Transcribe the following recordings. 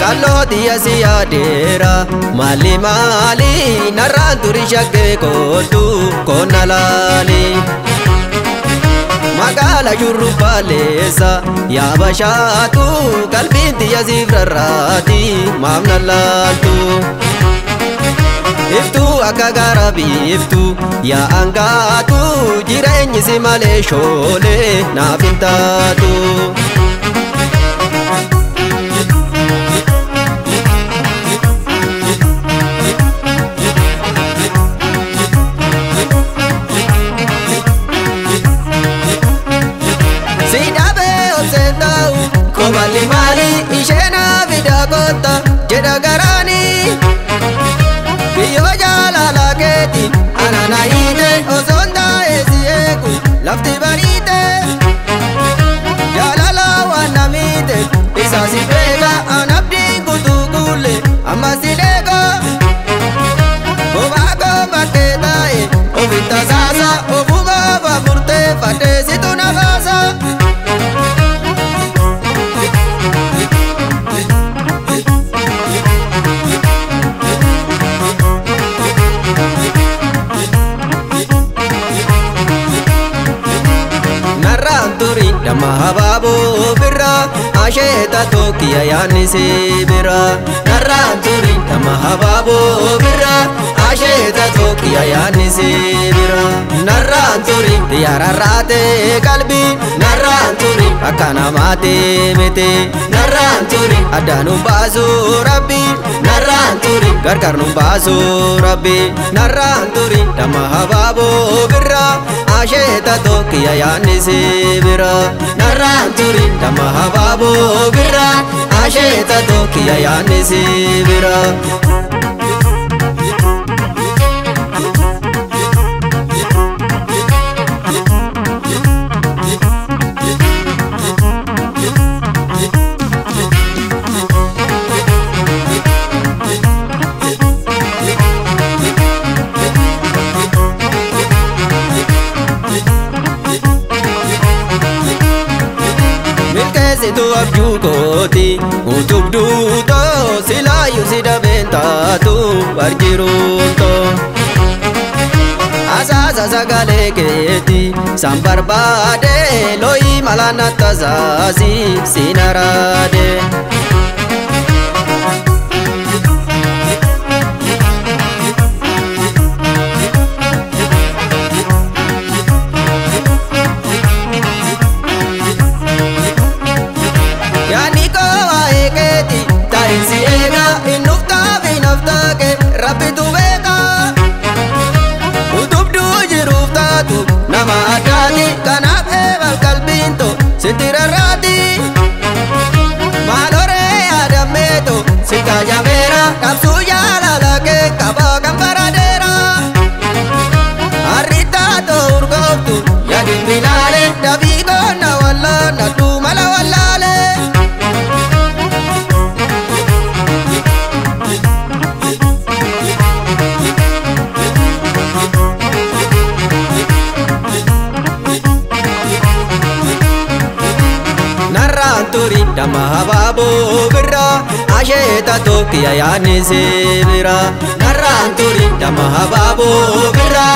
Kaloti asiyadera mali mali naranturi shakke kotu konalali Magala jurru palesa ya bashatu kalbinti yazifrarati mamnalaltu Iftu akagarabi iftu ya angatu jireenyi si malee shole naafintatu Mali mali ishena vidagota jeda garani Biyo jala lageti anana ide ozonda ezieku lafti barite Jala la wanamite isasi pega anabdi kutugule amasilego Ovago baketae ovita sasa ovuga vamurte fate situna vasa Dama hababu birra asheta tokiya yani se birra naranturi dama hababu birra asheta tokiya yani se birra naranturi diyararate kalbi naranturi akana mate mete naranturi adanu basu rabbi naranturi gargarnu basu rabbi naranturi dama hababu birra asheta tokiya yani se birra naranturi dama hababu birra asheta tokiya yani se birra Situ abjukoti utubduto silayu sidabentatu barjiruto Asasa sagale keti sambarbade loi malanatazazi sinarade Rabbi tu beka utubdu jiruftatu nama adani kanaf ebal kalbinto sitirarati malore adameto sikajamera kapsuya lalake kabagam paradera arritato urgoftu yadin binale dabigo na walla natu mala wallale Naranturi dama hababu birra asheta tokiya yani se birra Naranturi dama hababu birra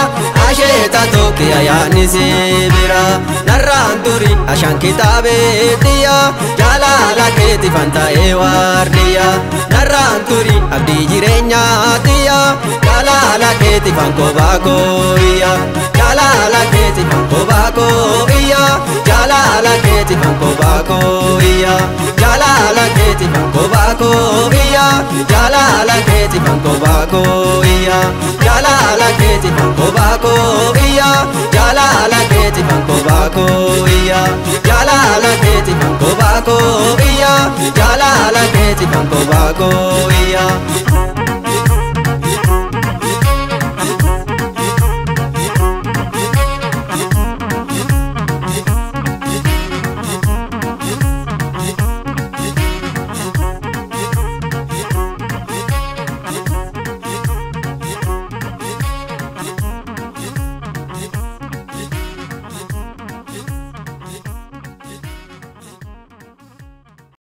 asheta tokiya yani se birra Naranturi ashan kitabe diya jalala keti fanta ewardiya Naranturi abdi jirenya diya jalala keti fanko bako iya Jalala keti fanko bako iya Jalala keti fanko bako iya Jalala keti fanko bako iya Jalala keti fanko bako iya Jalala keti fanko bako iya Jalala keti fanko bako iya Jalala keti fanko bako iya Jalala keti fanko bako iya